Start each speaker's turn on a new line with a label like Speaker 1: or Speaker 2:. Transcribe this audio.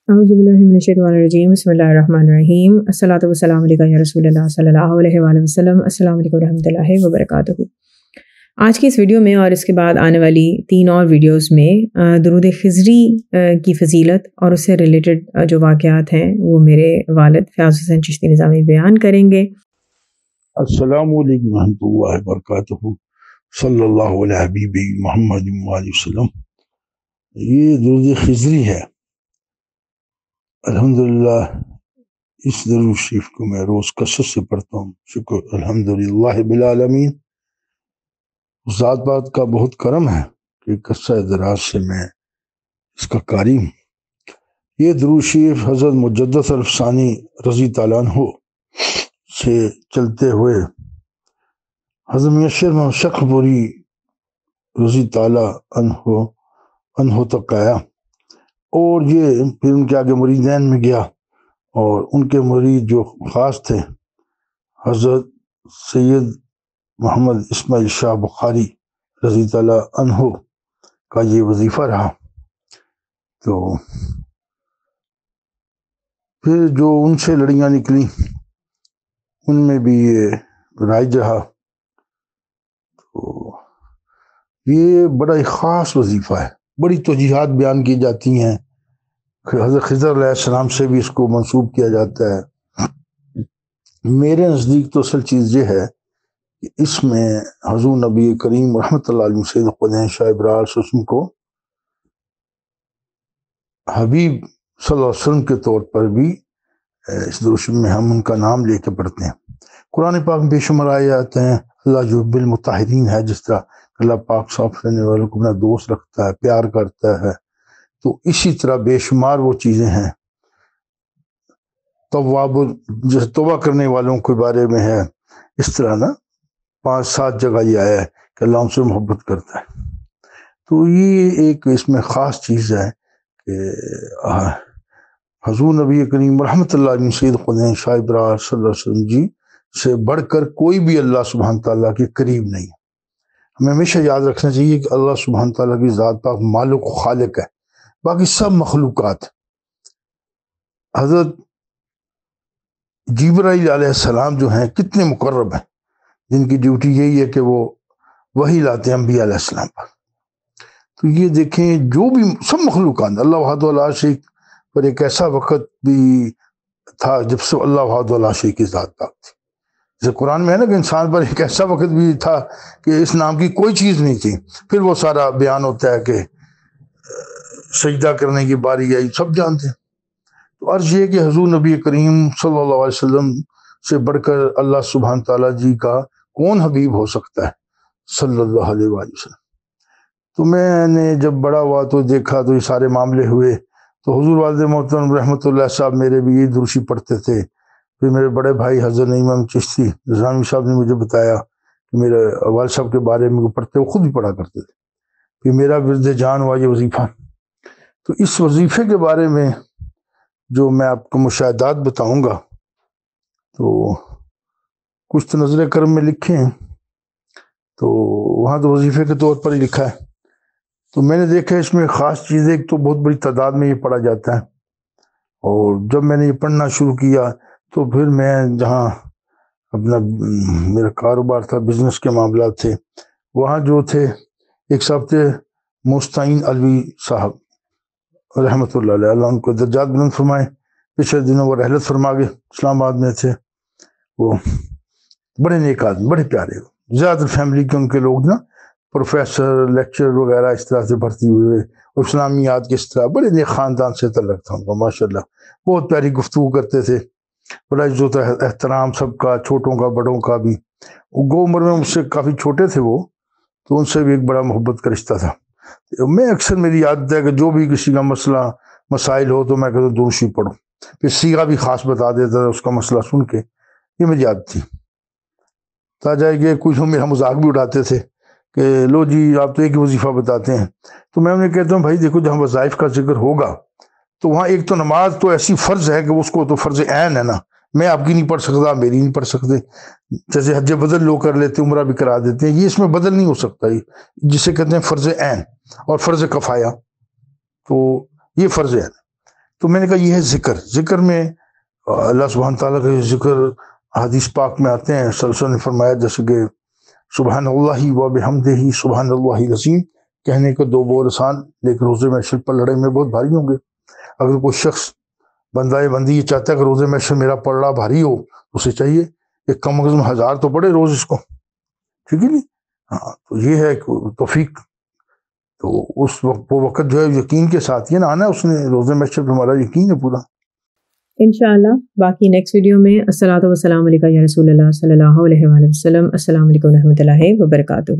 Speaker 1: अऊज़ुबिल्लाहिमिनश्शैतानिर्रजीम बिस्मिल्लाहिर्रहमानिर्रहीम अस्सलातु वस्सलामु अलैका या रसूल अल्लाह सल्लल्लाहु अलैहि वसल्लम। अस्सलामु अलैकुम रहमतुल्लाहि व बरकातुहू। आज की इस वीडियो में और इसके बाद आने वाली 3 और वीडियोस में दुरूद खिज़री की फ़जीलत और उससे रिलेटेड जो वाक़यात हैं वो मेरे वालिद फ़याज़ हुसैन चिश्ती निज़ामी बयान करेंगे।
Speaker 2: अस्सलामु अलैकुम रहमतुल्लाहि व बरकातुहू सल्लल्लाहु अलैहि हबीबी मोहम्मद वसल्लम। ये दुरूद खिज़री है। अल्हम्दुलिल्लाह इस दुरूद शरीफ को मैं रोज़ कसरत से पढ़ता हूँ। शुक्र अल्हम्दुलिल्लाह बिल आलमीन। उस ज़ात पाक का बहुत करम है कि कसरत दराज से मैं इसका कारी हूँ। ये दुरूद शरीफ हज़रत मुजद्दद अल-अफ़सानी रज़ी ताला अन्हु से चलते हुए हज़रत मियां शेर मोहम्मद शख्रपुरी रज़ी ताला अन्हु तक आया और ये फिर उनके आगे मुरीदैन में गया और उनके मुरीद जो ख़ास थे हज़रत सैयद मोहम्मद इस्माइल शाह बुखारी रज़ी ताला अन्हु का ये वजीफ़ा रहा। तो फिर जो उनसे लड़ियाँ निकली उनमें भी ये राइज रहा। तो ये बड़ा ही ख़ास वजीफ़ा है। बड़ी तौजीहात बयान की जाती हैं। हज़रत खिज़र अलैहिस्सलाम से भी इसको मंसूब किया जाता है। मेरे नज़दीक तो असल चीज़ ये है कि इसमें हुज़ूर नबी करीम रहमतुल्लाह अलैहि सैयद ख़ुदैन शाह इब्राहिम को हबीब सल्लल्लाहु अलैहि वसल्लम के तौर पर भी इस दुरूद में हम उनका नाम लेके पढ़ते हैं। कुरान पाक में बेशुमार आए आते हैं अल्लाह जो बिल मुताहिरीन है, जिस तरह अल्लाह पाक साफ रहने वालों को अपना दोस्त रखता है, प्यार करता है, तो इसी तरह बेशुमार वो चीज़ें हैं। तव्वाब जैसे तौबा करने वालों के बारे में है, इस तरह ना 5-7 जगह ये आया है कि अल्लाह उनसे मोहब्बत करता है। तो ये एक इसमें ख़ास चीज़ है कि हुज़ूर नबी करीम रहमतुल्लाह अलैहि सैयद ख़ुदैन शाह इब्राहिम सल्लल्लाहु अलैहि वसल्लम जी से बढ़कर कोई भी अल्लाह सुब्हान तआला के करीब नहीं। हमें हमेशा याद रखना चाहिए कि अल्लाह सुब्हान तआला की ज़ात पाक मालिक खालिक है, बाकी सब मखलूक़ात। हज़रत जिब्राईल अलैहिस्सलाम जो हैं कितने मुकर्रब हैं, जिनकी ड्यूटी यही है कि वो वही लाते हैं अंबिया अलैहिस्सलाम पर। तो ये देखें जो भी सब मखलूक़ात अल्लाह वहदहु ला शरीक पर एक ऐसा वक़्त भी था जब से अल्लाह वहदहु ला शरीक की ज़ात पाक थी। जैसे कुरान में है ना कि इंसान पर एक ऐसा वक़्त भी था कि इस नाम की कोई चीज़ नहीं थी। फिर वो सारा बयान होता है कि सजदा करने की बारी आई, सब जानते हैं। तो अर्ज़ ये कि हुज़ूर नबी करीम सल्लल्लाहु अलैहि वसल्लम से बढ़कर अल्लाह सुब्हान तआला जी का कौन हबीब हो सकता है सल्लल्लाहु अलैहि वसल्लम। तो मैंने जब बड़ा हुआ तो देखा तो ये सारे मामले हुए। तो हुज़ूर वालिद मोहतरम रहमतुल्लाह साहब मेरे भी ये दुरूशी पढ़ते थे। फिर मेरे बड़े भाई हज़रत इमाम चिश्ती निज़ामी साहब ने मुझे बताया कि मेरे वालिद साहब के बारे में पढ़ते वो खुद भी पढ़ा करते थे। फिर मेरा विर्द जान हुआ ये वजीफ़ा। तो इस वजीफ़े के बारे में जो मैं आपको मुशाहिदात बताऊंगा तो कुछ तो नज़र करम में लिखे हैं, तो वहाँ तो वजीफ़े के तौर पर ही लिखा है। तो मैंने देखा इसमें ख़ास चीज़ एक तो बहुत बड़ी तादाद में ये पढ़ा जाता है। और जब मैंने ये पढ़ना शुरू किया तो फिर मैं जहाँ अपना मेरा कारोबार था, बिज़नेस के मामला थे, वहाँ जो थे एक साहब थे मुस्ताइन अलवी साहब रहमतुल्लाह अलैह, अल्लाह उनको दर्जात बुलंद फरमाए। पिछले दिनों वो रहलत फरमा के इस्लामाबाद में थे। वो बड़े नेक आदमी, बड़े प्यारे, ज़्यादा फैमिली के उनके लोग ना प्रोफेसर लेक्चर वगैरह इस तरह से भर्ती हुए और इस्लामियात के इस तरह बड़े नेक ख़ानदान से तल्लुक़ था उनका माशाल्लाह। बहुत प्यारी गुफ्तगू करते थे, बड़ा इज़्ज़त एहतराम सबका, छोटों का बड़ों का भी। गो उम्र में मुझसे काफ़ी छोटे थे वो, तो उनसे भी एक बड़ा मोहब्बत का रिश्ता था। मैं अक्सर मेरी आदत है कि जो भी किसी का मसला मसाइल हो तो मैं कहता दुरूद शरीफ पढ़ूं, फिर सीगा भी ख़ास बता देता था उसका मसला सुन के। ये मेरी आदत थी। ताजा है कि कुछ मेरा मजाक भी उड़ाते थे कि लो जी आप तो एक ही वजीफ़ा बताते हैं। तो मैं उन्हें कहता हूँ भाई देखो जहाँ वज़ाइफ का जिक्र होगा तो वहाँ एक तो नमाज तो ऐसी फ़र्ज़ है कि उसको तो फ़र्ज़ ऐन है ना, मैं आपकी नहीं पढ़ सकता, मेरी नहीं पढ़ सकते। जैसे हज बदल लोग कर लेते, उम्रा भी करा देते हैं, ये इसमें बदल नहीं हो सकता, ये जिसे कहते हैं फ़र्ज़ ऐन और फ़र्ज़ कफ़ाया। तो ये फ़र्ज़ ऐन। تو میں نے کہا یہ ہے ذکر میں اللہ سبحانہ تعالیٰ کا ذکر حدیث پاک میں آتے ہیں. صلی اللہ علیہ وسلم نے فرمایا جیسے کہ سبحان اللہ و بحمدہ سبحان اللہ العظیم کہنے کو 2 بول آسان، لیکن روزے محشر پر لڑائی میں بہت بھاری ہوں گے. اگر کوئی شخص بندی یہ چاہتا ہے کہ روزے محشر میرا پڑھنا بھاری ہو، اسے چاہیے کہ کم از کم 1000 تو پڑھے روز اس کو، ٹھیک ہے نہیں؟ ہاں، تو یہ ہے توفیق. تو اس وقت وہ وقت جو ہے یقین کے ساتھ یہ نہ آنا، اس نے روزے محشر پہ ہمارا یقین ہے پورا.
Speaker 1: انشاءاللہ باقی نیکسٹ ویڈیو میں. الصلاۃ والسلام علیکم یا رسول اللہ صلی اللہ علیہ وآلہ وسلم. السلام علیکم ورحمۃ اللہ وبرکاتہ.